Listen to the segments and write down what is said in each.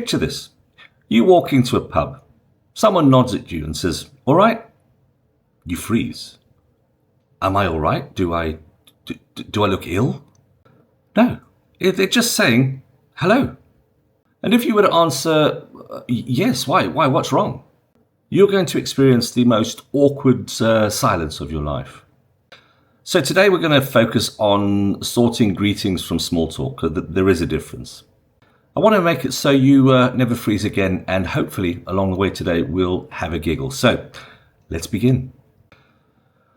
Picture this. You walk into a pub. Someone nods at you and says, "All right?" You freeze. Am I all right? Do I look ill? No. They're just saying hello. And if you were to answer, yes, why? What's wrong? You're going to experience the most awkward silence of your life. So today we're going to focus on sorting greetings from small talk. There is a difference. I want to make it so you never freeze again, and hopefully along the way today we'll have a giggle. So let's begin.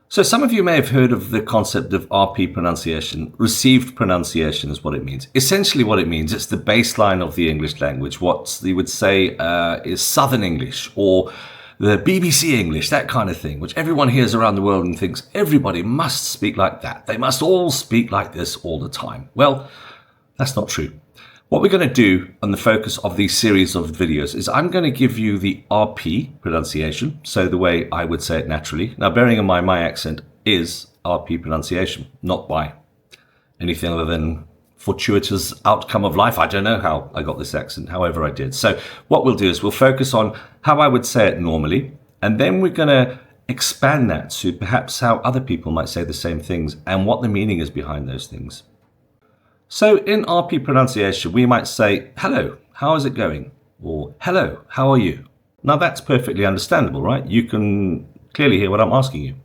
So some of you may have heard of the concept of RP pronunciation. Received pronunciation is what it means. Essentially what it means, it's the baseline of the English language. What you would say is Southern English or the BBC English, that kind of thing, which everyone hears around the world and thinks everybody must speak like that. They must all speak like this all the time. Well, that's not true. What we're going to do on the focus of these series of videos is I'm going to give you the RP pronunciation, so the way I would say it naturally. Now, bearing in mind my accent is RP pronunciation, not by anything other than fortuitous outcome of life. I don't know how I got this accent, however I did. So what we'll do is we'll focus on how I would say it normally, and then we're going to expand that to perhaps how other people might say the same things and what the meaning is behind those things. So in RP pronunciation, we might say, "Hello, how is it going?" Or "Hello, how are you?" Now that's perfectly understandable, right? You can clearly hear what I'm asking you.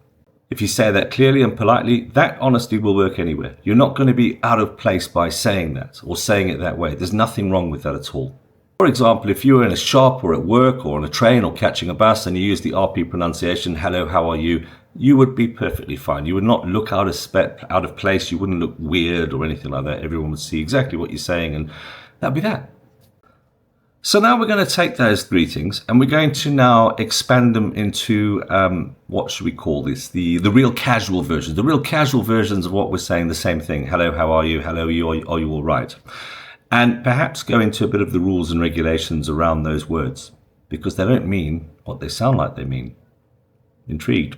If you say that clearly and politely, that honestly will work anywhere. You're not going to be out of place by saying that or saying it that way. There's nothing wrong with that at all. For example, if you were in a shop or at work or on a train or catching a bus and you use the RP pronunciation, "Hello, how are you?" you would be perfectly fine. You would not look out of place. You wouldn't look weird or anything like that. Everyone would see exactly what you're saying, and that'd be that. So now we're going to take those greetings and we're going to now expand them into, what should we call this? The real casual versions. The real casual versions of what we're saying, the same thing. Hello, how are you? Hello, are you all right? And perhaps go into a bit of the rules and regulations around those words, because they don't mean what they sound like they mean. Intrigued?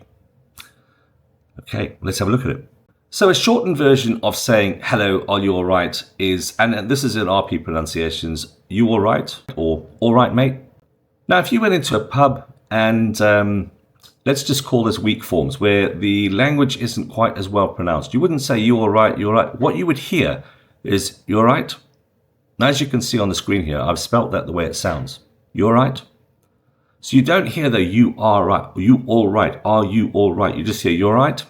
Okay, let's have a look at it. So a shortened version of saying "hello, are you all right" is, and this is in RP pronunciations, "You all right?" or "all right, mate." Now, if you went into a pub and let's just call this weak forms, where the language isn't quite as well pronounced, you wouldn't say "you all right, you're right." What you would hear is "you all right?" Now, as you can see on the screen here, I've spelt that the way it sounds. "You all right?" So you don't hear the "you are right," or "you all right," "are you all right?" You just hear "you all right?"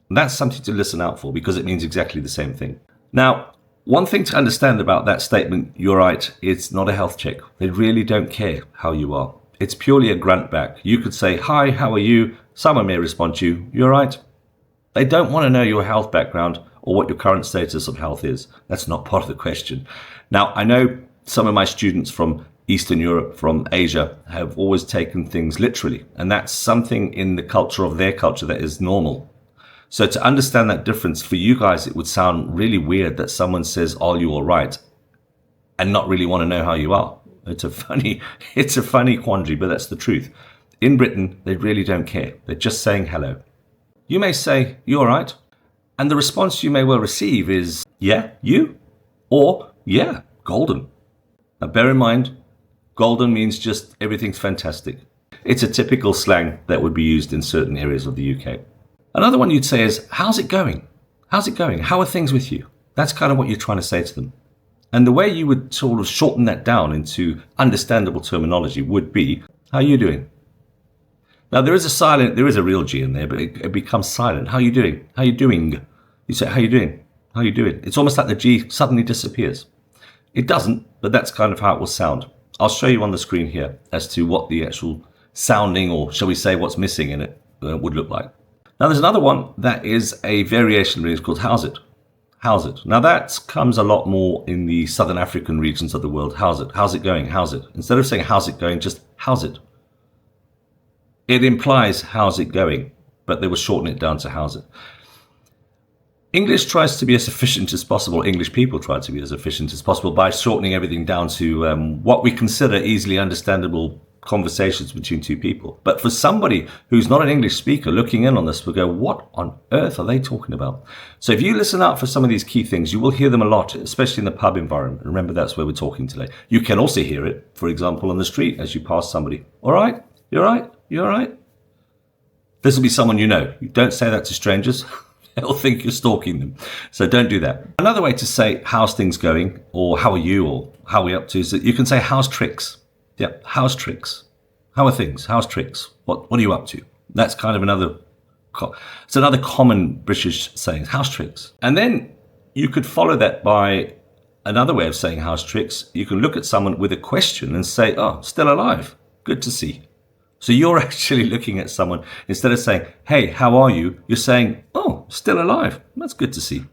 And that's something to listen out for because it means exactly the same thing. Now, one thing to understand about that statement, "you're right," it's not a health check. They really don't care how you are. It's purely a grunt back. You could say, "Hi, how are you?" Someone may respond to you, "You're right." They don't want to know your health background or what your current status of health is. That's not part of the question. Now, I know some of my students from Eastern Europe, from Asia, have always taken things literally, and that's something in the culture of their culture that is normal. So to understand that difference, for you guys, it would sound really weird that someone says, "Are you all right?" and not really want to know how you are. It's a funny quandary, but that's the truth. In Britain, they really don't care. They're just saying hello. You may say, "You all right?" And the response you may well receive is, "Yeah, you?" Or, "Yeah, golden." Now bear in mind, golden means just everything's fantastic. It's a typical slang that would be used in certain areas of the UK. Another one you'd say is, "How's it going? How's it going? How are things with you?" That's kind of what you're trying to say to them. And the way you would sort of shorten that down into understandable terminology would be, "How are you doing?" Now there is a real G in there, but it becomes silent. "How are you doing? How are you doing?" You say, "How are you doing? How are you doing?" It's almost like the G suddenly disappears. It doesn't, but that's kind of how it will sound. I'll show you on the screen here as to what the actual sounding, or shall we say what's missing in it, would look like. Now there's another one that is a variation really, it's called "how's it?" How's it? Now that comes a lot more in the Southern African regions of the world. How's it? How's it going? How's it? Instead of saying "how's it going," just "how's it?" It implies "how's it going?" but they will shorten it down to "how's it?" English tries to be as efficient as possible. English people try to be as efficient as possible by shortening everything down to what we consider easily understandable conversations between two people. But for somebody who's not an English speaker looking in on this will go, what on earth are they talking about? So if you listen out for some of these key things, you will hear them a lot, especially in the pub environment. Remember, that's where we're talking today. You can also hear it, for example, on the street as you pass somebody. All right? You all right? You all right? This will be someone you know. You don't say that to strangers. They'll think you're stalking them. So don't do that. Another way to say, how's things going? Or how are you? Or how are we up to? Is that you can say, how's tricks? Yeah, how's tricks? How are things? How's tricks? What are you up to? That's kind of it's another common British saying, how's tricks? And then you could follow that by another way of saying how's tricks. You can look at someone with a question and say, oh, still alive. Good to see. So you're actually looking at someone, instead of saying, hey, how are you? You're saying, oh, still alive. That's good to see.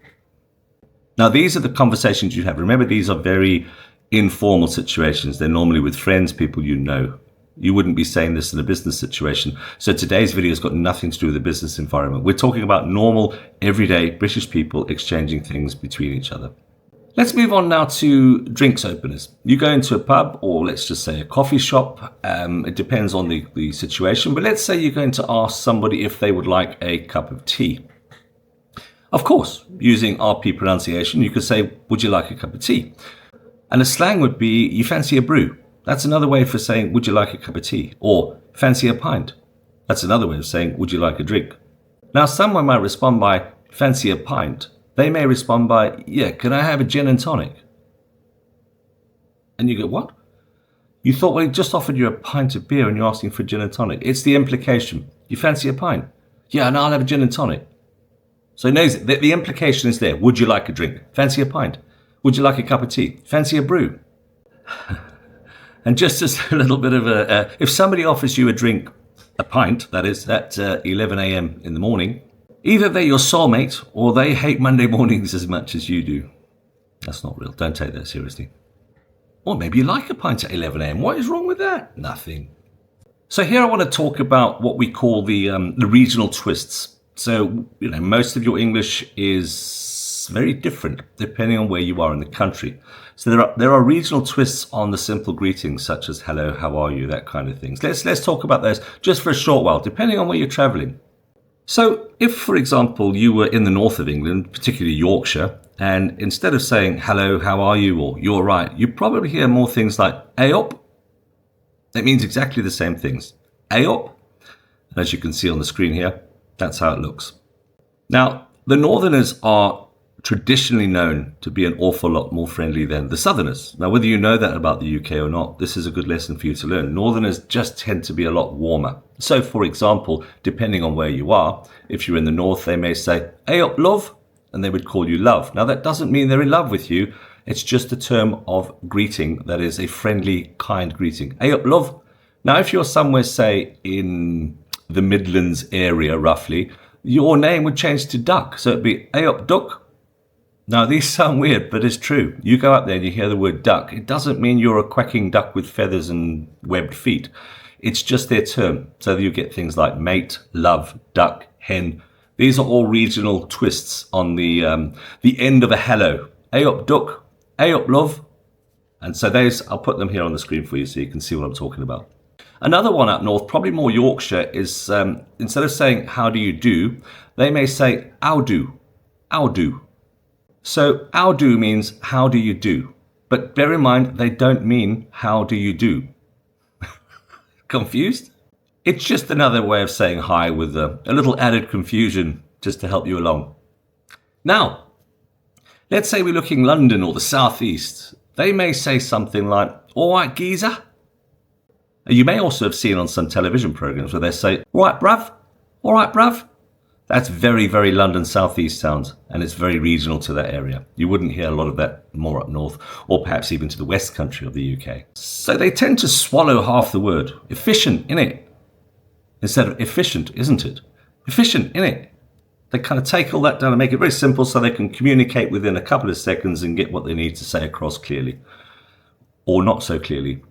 Now, these are the conversations you have. Remember, these are very informal situations. They're normally with friends, people you know. You wouldn't be saying this in a business situation. So today's video has got nothing to do with the business environment. We're talking about normal, everyday British people exchanging things between each other. Let's move on now to drinks openers. You go into a pub, or let's just say a coffee shop. It depends on the situation. But let's say you're going to ask somebody if they would like a cup of tea. Of course, using RP pronunciation, you could say, would you like a cup of tea? And the slang would be, you fancy a brew? That's another way for saying, would you like a cup of tea? Or fancy a pint? That's another way of saying, would you like a drink? Now, someone might respond by, fancy a pint. They may respond by, yeah, can I have a gin and tonic? And you go, what? You thought, well, he just offered you a pint of beer and you're asking for a gin and tonic. It's the implication. You fancy a pint? Yeah, and I'll have a gin and tonic. So he knows it. The implication is there. Would you like a drink? Fancy a pint? Would you like a cup of tea? Fancy a brew? And just as a little bit of if somebody offers you a drink, a pint, that is, at 11 a.m. in the morning, either they're your soulmate or they hate Monday mornings as much as you do. That's not real. Don't take that seriously. Or maybe you like a pint at 11 a.m. What is wrong with that? Nothing. So here I want to talk about what we call the regional twists. So, most of your English is very different depending on where you are in the country. So there are regional twists on the simple greetings, such as hello, how are you, that kind of things. Let's talk about those just for a short while, depending on where you're traveling. So if, for example, you were in the north of England, particularly Yorkshire, and instead of saying hello, how are you, or you're right, you probably hear more things like "ay up." It means exactly the same things. "Ay up." And as you can see on the screen here, that's how it looks. Now, the Northerners are traditionally known to be an awful lot more friendly than the Southerners. Now, whether you know that about the UK or not, this is a good lesson for you to learn. Northerners just tend to be a lot warmer. So, for example, depending on where you are, if you're in the north, they may say, "Hey up, love," and they would call you love. Now, that doesn't mean they're in love with you. It's just a term of greeting that is a friendly, kind greeting. "Hey up, love." Now, if you're somewhere, say, in the Midlands area, roughly, your name would change to Duck. So it'd be, "Hey up, Duck." Now, these sound weird, but it's true. You go out there and you hear the word duck. It doesn't mean you're a quacking duck with feathers and webbed feet. It's just their term. So you get things like mate, love, duck, hen. These are all regional twists on the end of a hello. "Hey up, duck." "Hey up, love." And so those, I'll put them here on the screen for you so you can see what I'm talking about. Another one up north, probably more Yorkshire, is instead of saying "how do you do," they may say "how do," "how do." So "how do" means "how do you do?" But bear in mind, they don't mean "how do you do?" Confused? It's just another way of saying hi with a little added confusion just to help you along. Now, let's say we're looking London or the southeast. They may say something like, "All right, geezer." You may also have seen on some television programs where they say, "All right, bruv, all right, bruv." That's very, very London southeast sounds, and it's very regional to that area. You wouldn't hear a lot of that more up north, or perhaps even to the west country of the UK. So they tend to swallow half the word. Efficient, innit? Instead of efficient, isn't it? Efficient, innit? They kind of take all that down and make it very simple so they can communicate within a couple of seconds and get what they need to say across clearly. Or not so clearly.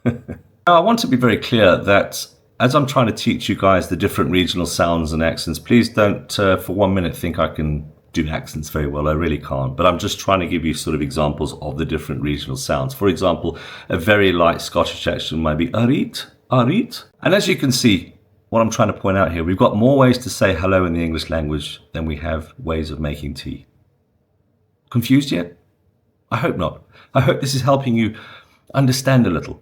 Now, I want to be very clear that as I'm trying to teach you guys the different regional sounds and accents, please don't for 1 minute think I can do accents very well. I really can't. But I'm just trying to give you sort of examples of the different regional sounds. For example, a very light Scottish accent might be arit, arit. And as you can see, what I'm trying to point out here, we've got more ways to say hello in the English language than we have ways of making tea. Confused yet? I hope not. I hope this is helping you understand a little.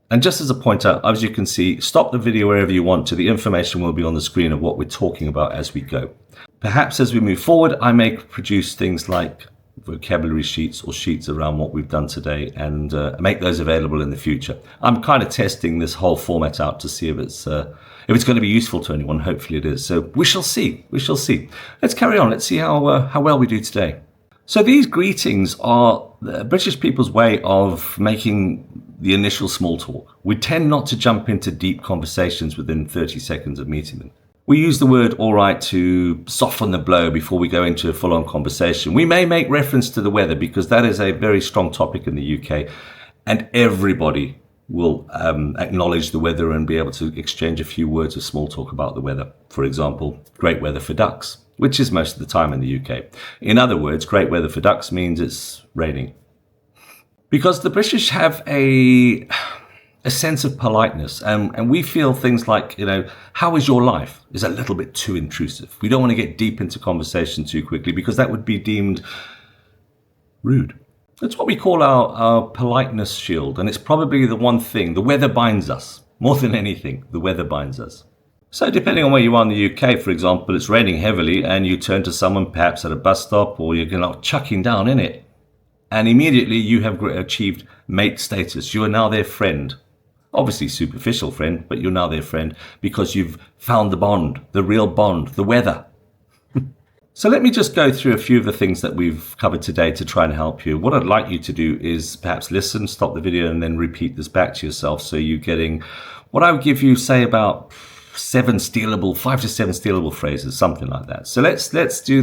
And just as a pointer, as you can see, stop the video wherever you want to. The information will be on the screen of what we're talking about as we go. Perhaps as we move forward, I may produce things like vocabulary sheets or sheets around what we've done today and make those available in the future. I'm kind of testing this whole format out to see if it's going to be useful to anyone. Hopefully it is. So we shall see. We shall see. Let's carry on. Let's see how well we do today. So these greetings are the British people's way of making the initial small talk. We tend not to jump into deep conversations within 30 seconds of meeting them. We use the word all right to soften the blow before we go into a full-on conversation. We may make reference to the weather because that is a very strong topic in the UK, and everybody will acknowledge the weather and be able to exchange a few words of small talk about the weather. For example, great weather for ducks, which is most of the time in the UK. In other words, great weather for ducks means it's raining. Because the British have a sense of politeness, and we feel things like, how is your life is a little bit too intrusive. We don't want to get deep into conversation too quickly because that would be deemed rude. That's what we call our politeness shield, and it's probably the one thing. The weather binds us. More than anything, the weather binds us. So depending on where you are in the UK, for example, it's raining heavily and you turn to someone perhaps at a bus stop or you're chucking down in it. And immediately you have achieved mate status. You are now their friend. Obviously superficial friend, but you're now their friend because you've found the bond, the real bond, the weather. So let me just go through a few of the things that we've covered today to try and help you. What I'd like you to do is perhaps listen, stop the video, and then repeat this back to yourself. So you're getting what I would give you, say, about 5 to 7 stealable phrases, something like that. So let's do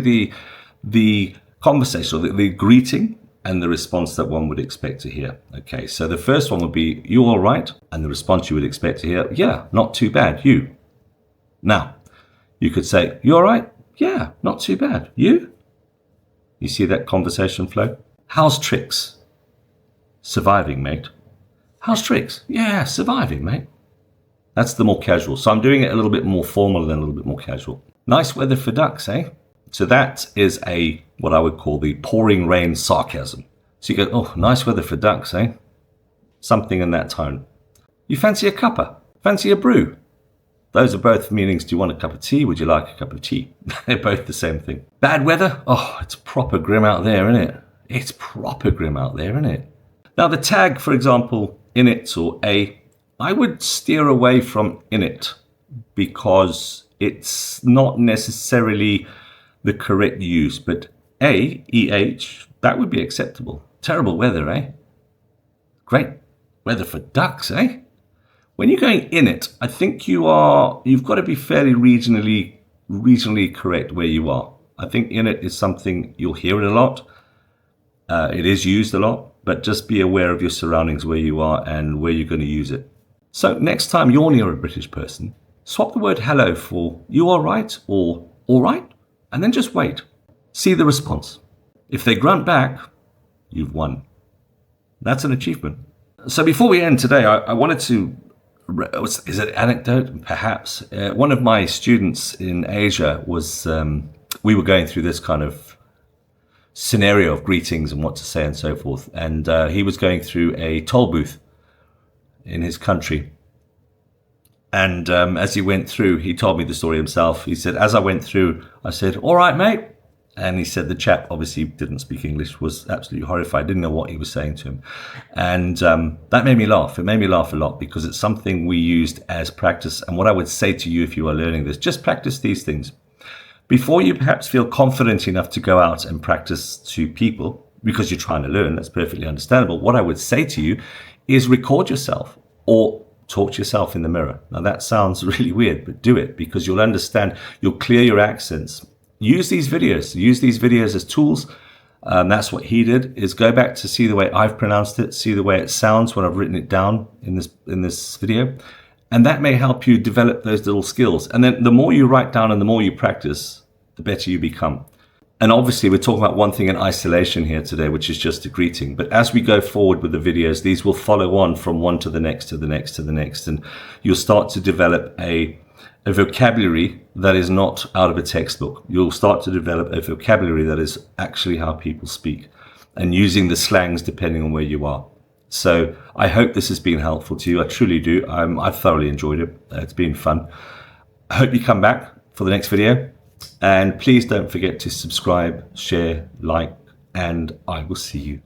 the conversation, or the greeting, and the response that one would expect to hear. Okay, so the first one would be, you all right? And the response you would expect to hear, yeah, not too bad, you. Now, you could say, you all right? Yeah, not too bad. You? You see that conversation flow? How's tricks? Surviving, mate. How's tricks? Yeah, surviving, mate. That's the more casual. So I'm doing it a little bit more formal than a little bit more casual. Nice weather for ducks, eh? So that is what I would call the pouring rain sarcasm. So you go, oh, nice weather for ducks, eh? Something in that tone. You fancy a cuppa? Fancy a brew? Those are both meanings. Do you want a cup of tea? Would you like a cup of tea? They're both the same thing. Bad weather? Oh, it's proper grim out there, isn't it? It's proper grim out there, isn't it? Now the tag, for example, in it or a, I would steer away from in it because it's not necessarily the correct use, but EH, that would be acceptable. Terrible weather, eh? Great weather for ducks, eh? When you're going in it, I think you've got to be fairly regionally correct where you are. I think in it is something, you'll hear it a lot. It is used a lot, but just be aware of your surroundings where you are and where you're going to use it. So next time you're near a British person, swap the word hello for you all right or all right, and then just wait. See the response. If they grunt back, you've won. That's an achievement. So before we end today, I wanted to, is it anecdote? Perhaps. One of my students in Asia was, we were going through this kind of scenario of greetings and what to say and so forth. And he was going through a toll booth in his country. And as he went through, he told me the story himself. He said, as I went through, I said, all right, mate. And he said the chap obviously didn't speak English, was absolutely horrified, didn't know what he was saying to him. And that made me laugh. It made me laugh a lot because it's something we used as practice. And what I would say to you if you are learning this, just practice these things. Before you perhaps feel confident enough to go out and practice to people, because you're trying to learn, that's perfectly understandable. What I would say to you is record yourself or talk to yourself in the mirror. Now that sounds really weird, but do it because you'll understand, you'll clear your accents. Use these videos as tools. That's what he did, is go back to see the way I've pronounced it, see the way it sounds when I've written it down in this video. And that may help you develop those little skills. And then the more you write down and the more you practice, the better you become. And obviously we're talking about one thing in isolation here today, which is just a greeting. But as we go forward with the videos, these will follow on from one to the next, to the next, to the next. And you'll start to develop a vocabulary that is not out of a textbook. You'll start to develop a vocabulary that is actually how people speak, and using the slangs depending on where you are. So I hope this has been helpful to you. I truly do. I've thoroughly enjoyed it. It's been fun. I hope you come back for the next video. And please don't forget to subscribe, share, like, and I will see you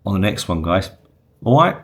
on the next one, guys. All right?